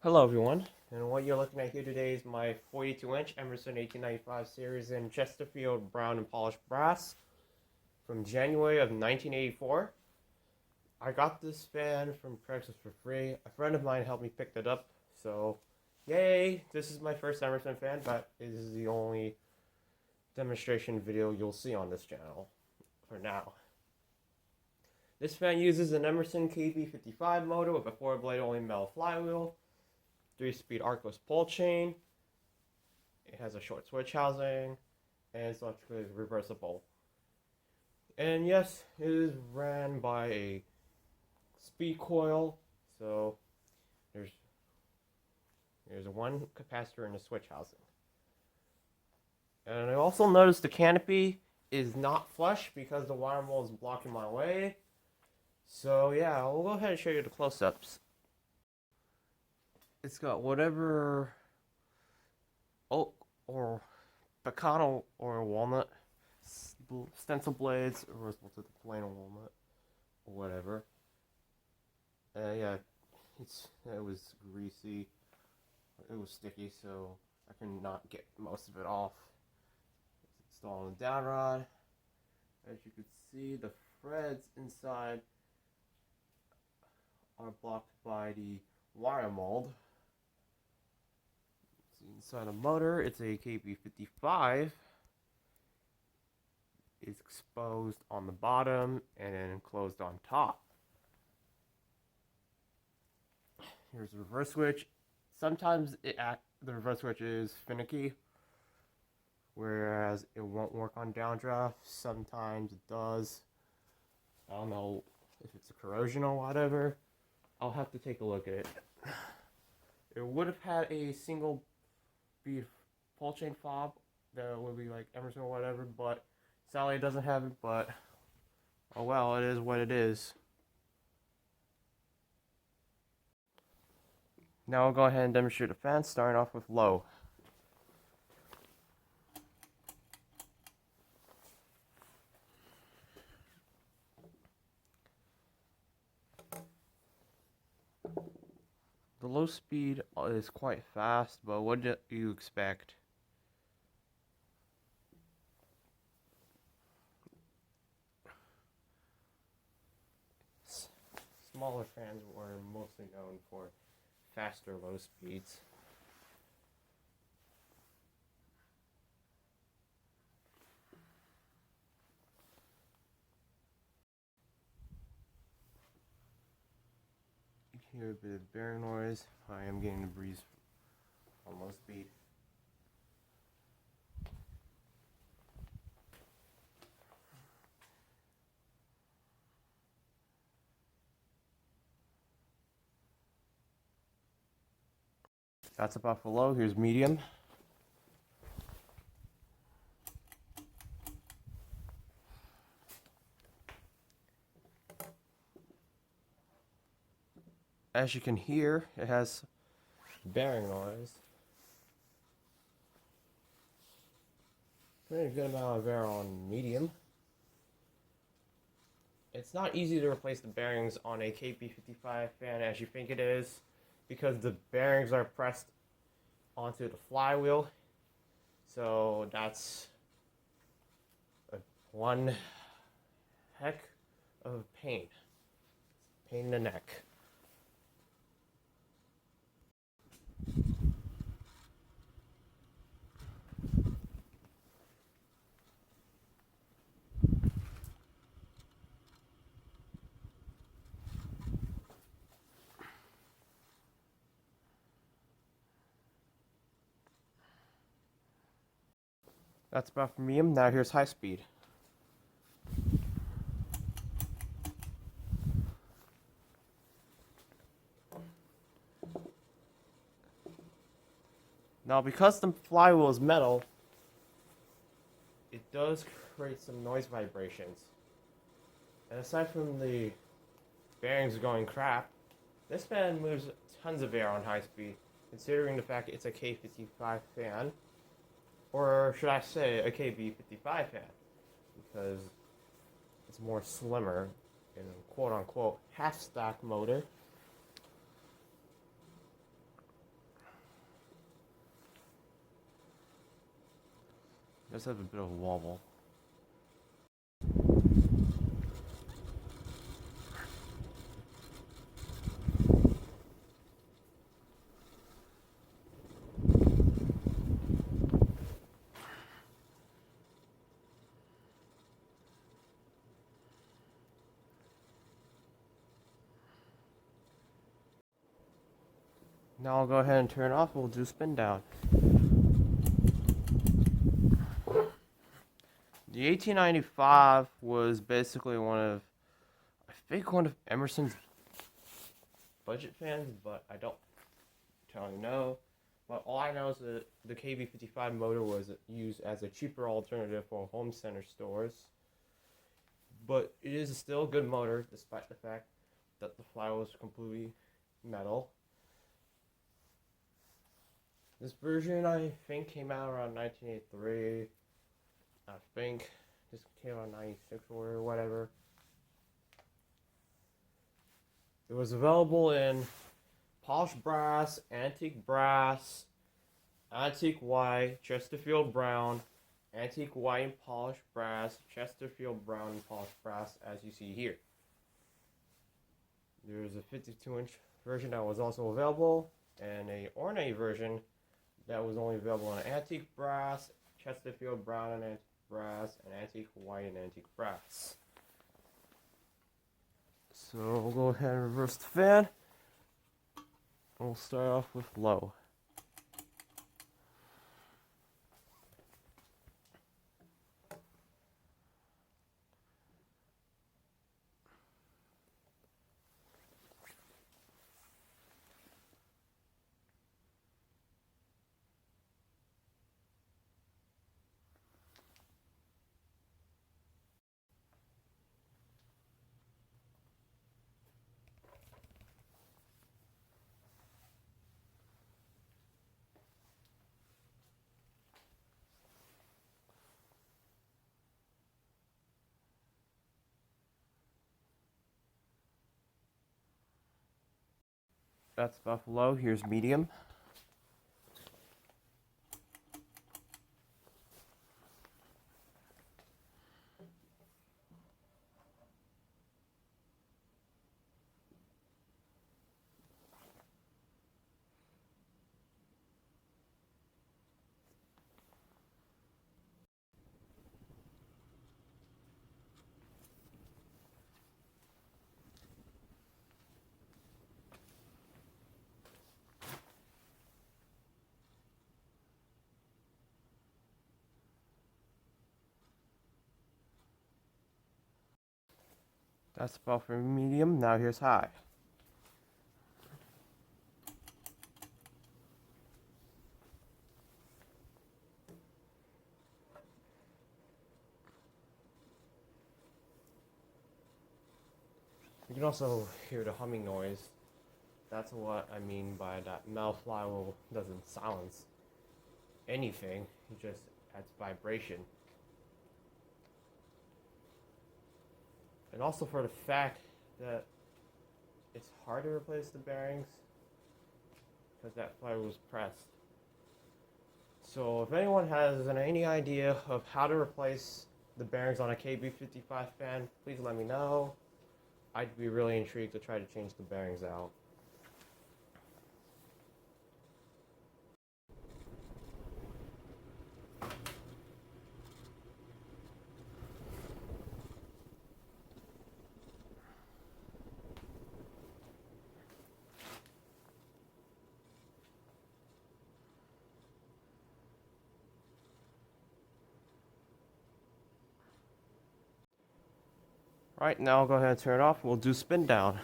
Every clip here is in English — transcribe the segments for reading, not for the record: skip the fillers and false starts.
Hello everyone, and what you're looking at here today is my 42-inch Emerson 1895 series in Chesterfield brown and polished brass from January of 1984. I got this fan from Craigslist for free. A friend of mine helped me pick it up, so yay! This is my first Emerson fan, but it is the only demonstration video you'll see on this channel for now. This fan uses an Emerson KB55 motor with a 4-blade only metal flywheel, 3-speed arkless pullchain. It has a short switch housing, and it's electrically reversible. And yes, it is ran by a speed coil, so there's one capacitor in the switch housing. And I also noticed the canopy is not flush because the wire mold is blocking my way. So yeah, I'll go ahead and show you the close-ups. It's got whatever oak or pecan or walnut stencil blades, reversible to the plain walnut or whatever. Yeah, it was greasy. It was sticky, so I could not get most of it off. It's installed on the downrod. As you can see, the threads inside are blocked by the wire mold. Inside a motor, it's a KB55. It's exposed on the bottom and then enclosed on top. Here's the reverse switch. Sometimes the reverse switch is finicky, whereas it won't work on downdraft. Sometimes it does. I don't know if it's a corrosion or whatever. I'll have to take a look at it. It would have had a single bead pullchain fob that would be like Emerson or whatever, but sadly it doesn't have it. But oh well, it is what it is. Now I'll go ahead and demonstrate the fan, starting off with low. The low speed is quite fast, but what do you expect? Smaller fans were mostly known for faster low speeds. You can hear a bit of bearing noise. I am getting the breeze on low speed. That's about for low. Here's medium. As you can hear, it has bearing noise. Pretty good amount of air on medium. It's not easy to replace the bearings on a KB55 fan as you think it is, because the bearings are pressed onto the flywheel. So that's one heck of a pain in the neck. That's about for medium. Now here's high speed. Now because the flywheel is metal, it does create some noise vibrations. And aside from the bearings going crap, this fan moves tons of air on high speed, considering the fact it's a K55 fan. Or should I say a KB55 fan, because it's more slimmer in a quote-unquote half-stack motor. does have a bit of a wobble. Now I'll go ahead and turn it off. We'll do spin down. The 1895 was basically one of Emerson's budget fans, but I don't totally know. But all I know is that the KB55 motor was used as a cheaper alternative for home center stores. But it is still a good motor, despite the fact that the flywheel is completely metal. This version, I think, came out around 1983. I think this came out in 96 or whatever. It was available in polished brass, antique white, Chesterfield brown, antique white and polished brass, Chesterfield brown and polished brass, as you see here. There's a 52-inch version that was also available, and a ornate version that was only available in antique brass, Chesterfield brown and antique brass, and antique white and antique brass. So we'll go ahead and reverse the fan. We'll start off with low. That's about low. Here's medium. That's about for medium. Now here's high. You can also hear the humming noise. That's what I mean by that metal flywheel doesn't silence anything, it just adds vibration. And also for the fact that it's hard to replace the bearings because that flywheel was pressed. So if anyone has any idea of how to replace the bearings on a KB55 fan, please let me know. I'd be really intrigued to try to change the bearings out. Alright, now I'll go ahead and turn it off. We'll do spin down.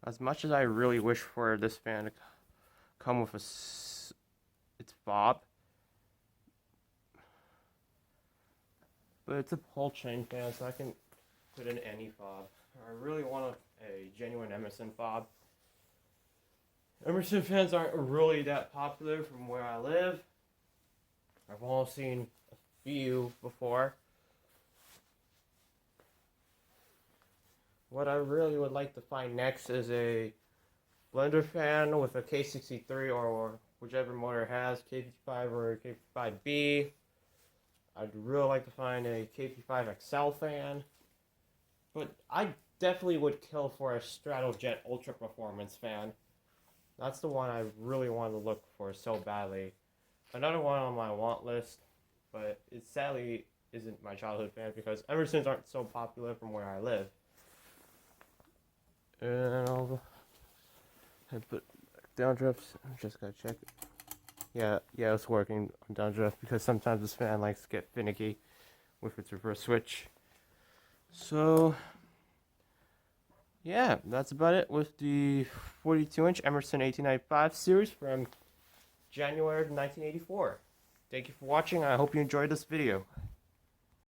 As much as I really wish for this fan to come with its fob, but it's a pullchain fan, so I can put in any fob. I really want a genuine Emerson fob. Emerson fans aren't really that popular from where I live. I've only seen a view before. What I really would like to find next is a Blenderfan with a K63 or whichever motor it has, K55 or K55B. I'd really like to find a K55 XL fan. But I definitely would kill for a Stratojet Ultra Performance fan. That's the one I really want to look for so badly. Another one on my want list, but it sadly isn't my childhood fan because Emersons aren't so popular from where I live. And I'll put downdrifts. Just gotta check. Yeah, it's working on downdrift because sometimes this fan likes to get finicky with its reverse switch. So, yeah, that's about it with the 42-inch Emerson 1895 series from January of 1984. Thank you for watching. I hope you enjoyed this video.